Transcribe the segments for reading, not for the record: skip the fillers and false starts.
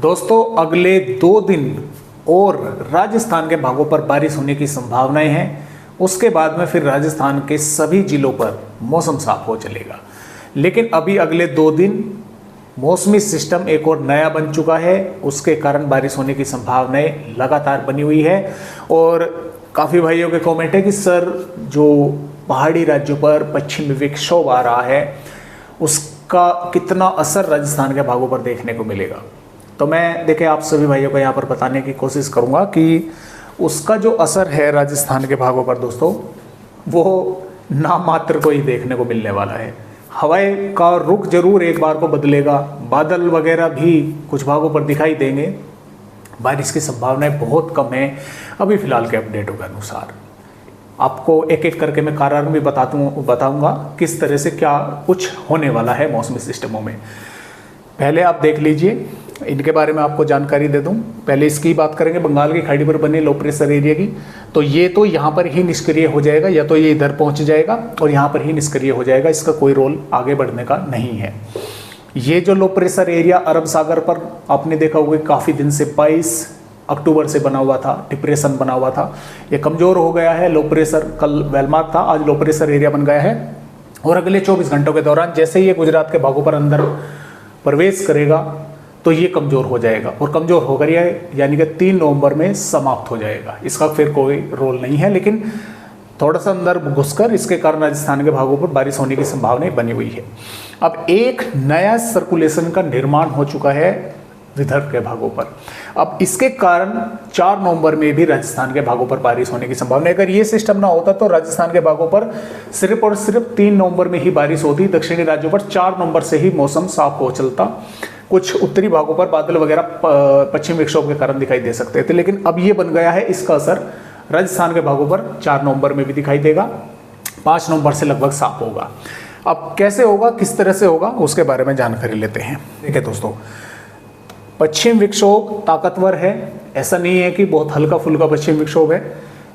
दोस्तों अगले 2 दिन और राजस्थान के भागों पर बारिश होने की संभावनाएं हैं। उसके बाद में फिर राजस्थान के सभी जिलों पर मौसम साफ हो चलेगा। लेकिन अभी अगले 2 दिन मौसमी सिस्टम एक और नया बन चुका है, उसके कारण बारिश होने की संभावनाएं लगातार बनी हुई है। और काफ़ी भाइयों के कमेंट है कि सर जो पहाड़ी राज्यों पर पश्चिमी विक्षोभ आ रहा है उसका कितना असर राजस्थान के भागों पर देखने को मिलेगा। तो मैं देखिए आप सभी भाइयों को यहाँ पर बताने की कोशिश करूँगा कि उसका जो असर है राजस्थान के भागों पर दोस्तों वो नाम मात्र को ही देखने को मिलने वाला है। हवाएं का रुख जरूर एक बार को बदलेगा, बादल वगैरह भी कुछ भागों पर दिखाई देंगे, बारिश की संभावनाएं बहुत कम है अभी फिलहाल के अपडेटों के अनुसार। आपको एक एक करके मैं कारण भी बताऊंगा किस तरह से क्या कुछ होने वाला है मौसमी सिस्टमों में। पहले आप देख लीजिए, इनके बारे में आपको जानकारी दे दूं। पहले इसकी बात करेंगे बंगाल की खाड़ी पर बने लो प्रेशर एरिया की। तो ये तो यहाँ पर ही निष्क्रिय हो जाएगा, या तो ये इधर पहुँच जाएगा और यहाँ पर ही निष्क्रिय हो जाएगा, इसका कोई रोल आगे बढ़ने का नहीं है। ये जो लो प्रेशर एरिया अरब सागर पर आपने देखा होगा काफ़ी दिन से 22 अक्टूबर से बना हुआ था, डिप्रेशन बना हुआ था, ये कमज़ोर हो गया है। लो प्रेशर कल वेलमार्क था, आज लो प्रेशर एरिया बन गया है। और अगले 24 घंटों के दौरान जैसे ही ये गुजरात के भागों पर अंदर प्रवेश करेगा तो ये कमज़ोर हो जाएगा, और कमज़ोर होकर यानी कि 3 नवंबर में समाप्त हो जाएगा। इसका फिर कोई रोल नहीं है, लेकिन थोड़ा सा अंदर घुसकर इसके कारण राजस्थान के भागों पर बारिश होने की संभावनाएं बनी हुई है। अब एक नया सर्कुलेशन का निर्माण हो चुका है विदर्भ के भागों पर। अब इसके कारण 4 नवंबर में भी राजस्थान के भागों पर बारिश होने की संभावना है। अगर ये सिस्टम ना होता तो राजस्थान के भागों पर सिर्फ और सिर्फ 3 नवंबर में ही बारिश होती। दक्षिणी राज्यों पर 4 नवंबर से ही मौसम साफ हो चलता। कुछ उत्तरी भागों पर बादल वगैरह पश्चिमी विक्षोभ के कारण दिखाई दे सकते थे, लेकिन अब ये बन गया है, इसका असर राजस्थान के भागों पर 4 नवंबर में भी दिखाई देगा, 5 नवंबर से लगभग साफ होगा। अब कैसे होगा, किस तरह से होगा, उसके बारे में जानकारी लेते हैं। देखिए दोस्तों, पश्चिम विक्षोभ ताकतवर है, ऐसा नहीं है कि बहुत हल्का फुल्का पश्चिम विक्षोभ है।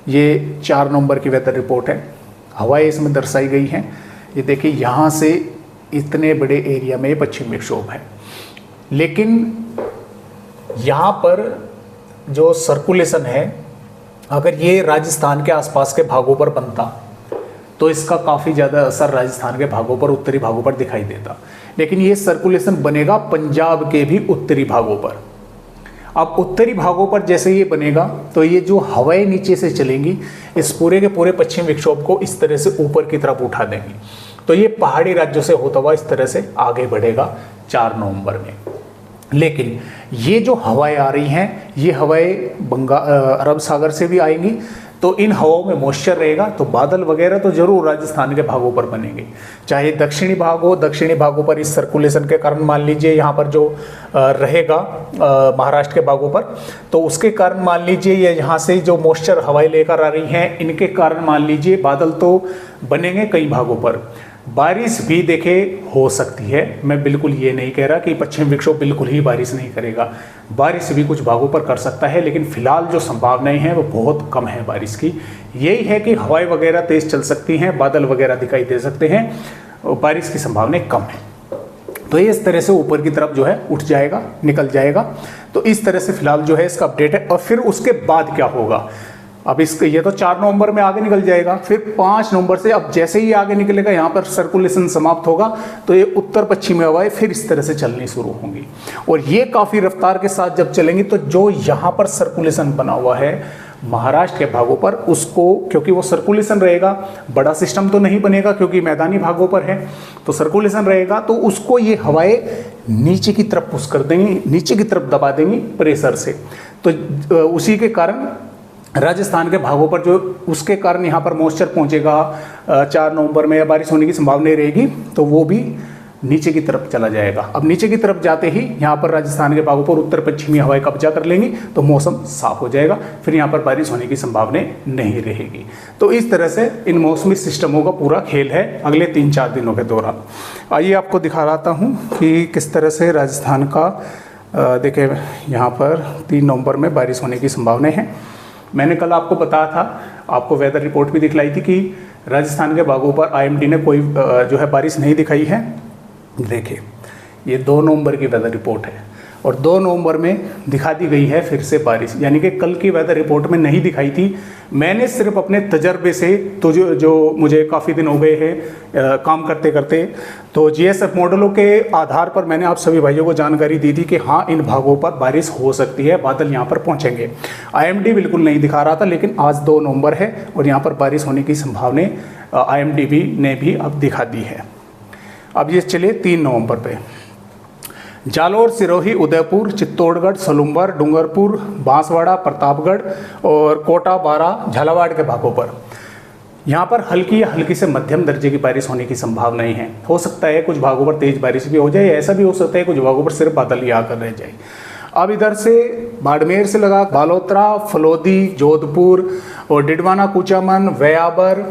ये 4 नवंबर की वेदर रिपोर्ट है, हवाएं इसमें दर्शाई गई हैं। ये देखिए यहाँ से इतने बड़े एरिया में पश्चिम विक्षोभ है, लेकिन यहाँ पर जो सर्कुलेशन है अगर ये राजस्थान के आसपास के भागों पर बनता तो इसका काफ़ी ज़्यादा असर राजस्थान के भागों पर, उत्तरी भागों पर दिखाई देता। लेकिन ये सर्कुलेशन बनेगा पंजाब के भी उत्तरी भागों पर। अब उत्तरी भागों पर जैसे ये बनेगा तो ये जो हवाएं नीचे से चलेंगी इस पूरे के पूरे पश्चिम विक्षोभ को इस तरह से ऊपर की तरफ उठा देंगी। तो ये पहाड़ी राज्यों से होता हुआ इस तरह से आगे बढ़ेगा 4 नवंबर में। लेकिन ये जो हवाएं आ रही हैं ये हवाएं अरब सागर से भी आएंगी, तो इन हवाओं में मॉइस्चर रहेगा, तो बादल वगैरह तो जरूर राजस्थान के भागों पर बनेंगे। चाहे दक्षिणी भाग हो, दक्षिणी भागों पर इस सर्कुलेशन के कारण मान लीजिए यहाँ पर जो रहेगा महाराष्ट्र के भागों पर, तो उसके कारण मान लीजिए ये यहाँ से जो मॉइस्चर हवाएं लेकर आ रही हैं इनके कारण मान लीजिए बादल तो बनेंगे कई भागों पर। बारिश भी देखे हो सकती है, मैं बिल्कुल ये नहीं कह रहा कि पश्चिम विक्षोभ बिल्कुल ही बारिश नहीं करेगा, बारिश भी कुछ भागों पर कर सकता है, लेकिन फिलहाल जो संभावनाएं हैं वो बहुत कम है बारिश की। यही है कि हवाएं वगैरह तेज चल सकती हैं, बादल वगैरह दिखाई दे सकते हैं, और बारिश की संभावनाएं कम है। तो ये इस तरह से ऊपर की तरफ जो है उठ जाएगा, निकल जाएगा। तो इस तरह से फिलहाल जो है इसका अपडेट है। और फिर उसके बाद क्या होगा, अब इसके ये तो 4 नवंबर में आगे निकल जाएगा, फिर 5 नवंबर से अब जैसे ही आगे निकलेगा यहाँ पर सर्कुलेशन समाप्त होगा तो ये उत्तर पश्चिमी हवाएं फिर इस तरह से चलनी शुरू होंगी। और ये काफ़ी रफ्तार के साथ जब चलेंगी तो जो यहाँ पर सर्कुलेशन बना हुआ है महाराष्ट्र के भागों पर, उसको क्योंकि वो सर्कुलेशन रहेगा, बड़ा सिस्टम तो नहीं बनेगा क्योंकि मैदानी भागों पर है, तो सर्कुलेशन रहेगा, तो उसको ये हवाएं नीचे की तरफ पुश कर देंगी, नीचे की तरफ दबा देंगी प्रेशर से। तो उसी के कारण राजस्थान के भागों पर जो उसके कारण यहाँ पर मॉइस्चर पहुँचेगा 4 नवंबर में, या बारिश होने की संभावना रहेगी, तो वो भी नीचे की तरफ चला जाएगा। अब नीचे की तरफ जाते ही यहाँ पर राजस्थान के भागों पर उत्तर पश्चिमी हवाएं कब्जा कर लेंगी, तो मौसम साफ हो जाएगा, फिर यहाँ पर बारिश होने की संभावना नहीं रहेगी। तो इस तरह से इन मौसमी सिस्टमों का पूरा खेल है अगले 3-4 दिनों के दौरान। आइए आपको दिखा रहा हूँ कि किस तरह से राजस्थान का देखिए यहाँ पर 3 नवंबर में बारिश होने की संभावना है। मैंने कल आपको बताया था, आपको वेदर रिपोर्ट भी दिखलाई थी कि राजस्थान के भागों पर आईएमडी ने कोई जो है बारिश नहीं दिखाई है। देखिए ये 2 नवंबर की वेदर रिपोर्ट है, और 2 नवंबर में दिखा दी गई है फिर से बारिश, यानी कि कल की वेदर रिपोर्ट में नहीं दिखाई थी। मैंने सिर्फ अपने तजर्बे से, तो जो मुझे काफ़ी दिन हो गए हैं काम करते करते, तो GSF मॉडलों के आधार पर मैंने आप सभी भाइयों को जानकारी दी थी कि हाँ इन भागों पर बारिश हो सकती है, बादल यहाँ पर पहुँचेंगे। IMD बिल्कुल नहीं दिखा रहा था, लेकिन आज 2 नवंबर है और यहाँ पर बारिश होने की संभावना IMD ने भी अब दिखा दी है। अब ये चलिए 3 नवंबर पे जालोर, सिरोही, उदयपुर, चित्तौड़गढ़, सलूम्बर, डूंगरपुर, बांसवाड़ा, प्रतापगढ़ और कोटा, बारां, झालावाड़ के भागों पर यहाँ पर हल्की या हल्की से मध्यम दर्जे की बारिश होने की संभावनाएं हैं। हो सकता है कुछ भागों पर तेज बारिश भी हो जाए, ऐसा भी हो सकता है कुछ भागों पर सिर्फ बादल ही आकर रह जाए। अब इधर से बाड़मेर से लगा बालोतरा, फलोदी, जोधपुर और डिडवाना, कुचामन, व्याबर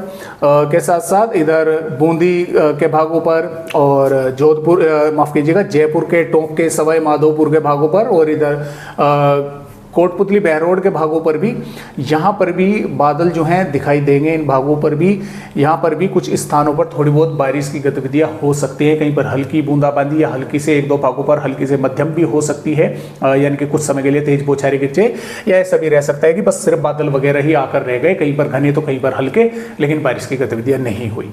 के साथ साथ इधर बूंदी के भागों पर और जोधपुर माफ़ कीजिएगा जयपुर के टोंक के सवाई माधोपुर के भागों पर और इधर कोटपुतली बहरोड के भागों पर भी, यहाँ पर भी बादल जो हैं दिखाई देंगे। इन भागों पर भी, यहाँ पर भी कुछ स्थानों पर थोड़ी बहुत बारिश की गतिविधियाँ हो सकती हैं। कहीं पर हल्की बूंदाबांदी या हल्की से 1-2 भागों पर हल्की से मध्यम भी हो सकती है, यानी कि कुछ समय के लिए तेज बौछारें गिरचे, या ऐसा भी रह सकता है कि बस सिर्फ बादल वगैरह ही आकर रह गए, कहीं पर घने तो कहीं पर हल्के, लेकिन बारिश की गतिविधियाँ नहीं हुई।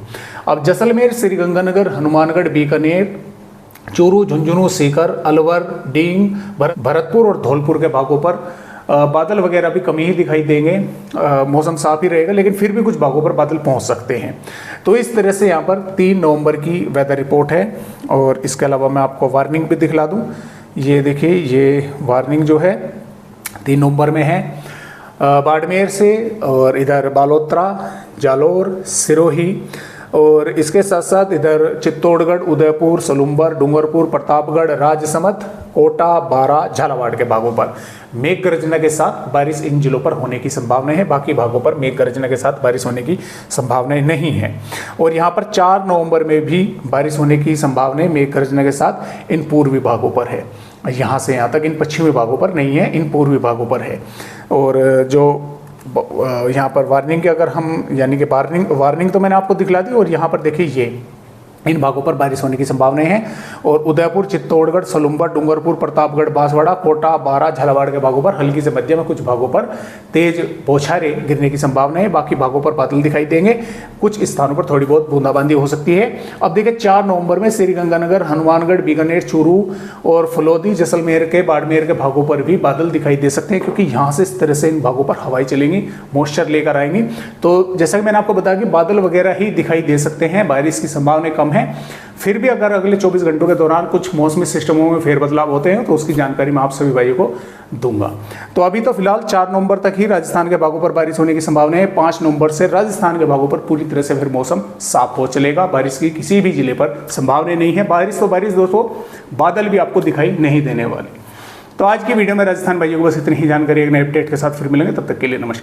अब जैसलमेर, श्रीगंगानगर, हनुमानगढ़, बीकानेर, चूरू, झुंझुनू, सीकर, अलवर, डींग, भरतपुर और धौलपुर के भागों पर बादल वगैरह भी कमी ही दिखाई देंगे। मौसम साफ ही रहेगा, लेकिन फिर भी कुछ भागों पर बादल पहुंच सकते हैं। तो इस तरह से यहाँ पर 3 नवंबर की वेदर रिपोर्ट है। और इसके अलावा मैं आपको वार्निंग भी दिखला दूँ। ये देखिए, ये वार्निंग जो है 3 नवंबर में है बाड़मेर से और इधर बालोतरा, जालोर, सिरोही और इसके साथ साथ इधर चित्तौड़गढ़, उदयपुर, सलूम्बर, डूंगरपुर, प्रतापगढ़, राजसमंद, कोटा, बारां, झालावाड़ के भागों पर मेघ गर्जना के साथ बारिश इन जिलों पर होने की संभावना है। बाकी भागों पर मेघ गर्जना के साथ बारिश होने की संभावनाएं नहीं है। और यहाँ पर 4 नवंबर में भी बारिश होने की संभावना मेघ गर्जना के साथ इन पूर्वी भागों पर है। यहाँ से यहाँ तक इन पश्चिमी भागों पर नहीं है, इन पूर्वी भागों पर है। और जो यहाँ पर वार्निंग की अगर हम, यानी कि वार्निंग तो मैंने आपको दिखला दी। और यहाँ पर देखिए, ये इन भागों पर बारिश होने की संभावनाएं हैं। और उदयपुर, चित्तौड़गढ़, सलूम्बर, डूंगरपुर, प्रतापगढ़, बांसवाड़ा, कोटा, बारां, झालावाड़ के भागों पर हल्की से मध्यम में, कुछ भागों पर तेज बौछारें गिरने की संभावना है। बाकी भागों पर बादल दिखाई देंगे, कुछ स्थानों पर थोड़ी बहुत बूंदाबांदी हो सकती है। अब देखिए 4 नवंबर में श्रीगंगानगर, हनुमानगढ़, बीकानेर, चूरू और फलोदी, जैसलमेर के, बाड़मेर के भागों पर भी बादल दिखाई दे सकते हैं, क्योंकि यहाँ से इस तरह से इन भागों पर हवाएं चलेंगी, मॉइस्चर लेकर आएंगी। तो जैसा कि मैंने आपको बताया कि बादल वगैरह ही दिखाई दे सकते हैं, बारिश की संभावना कम है। फिर भी अगर अगले 24 घंटों के दौरान कुछ मौसमी सिस्टमों में फेरबदलाव होते हैं तो उसकी जानकारी मैं आप सभी भाइयों को दूंगा। तो अभी तो फिलहाल 4 नवंबर तक ही राजस्थान के भागों पर बारिश होने की संभावना है। 5 नवंबर से राजस्थान के भागों पर पूरी तरह से फिर मौसम साफ हो चलेगा, बारिश की किसी भी जिले पर संभावना नहीं है। बारिश तो बारिश दोस्तों, बादल भी आपको दिखाई नहीं देने वाले। तो आज की वीडियो में राजस्थान भाइयों को बस इतनी ही जानकारी, एक नए अपडेट के साथ फिर मिलेंगे, तब तक के लिए नमस्कार।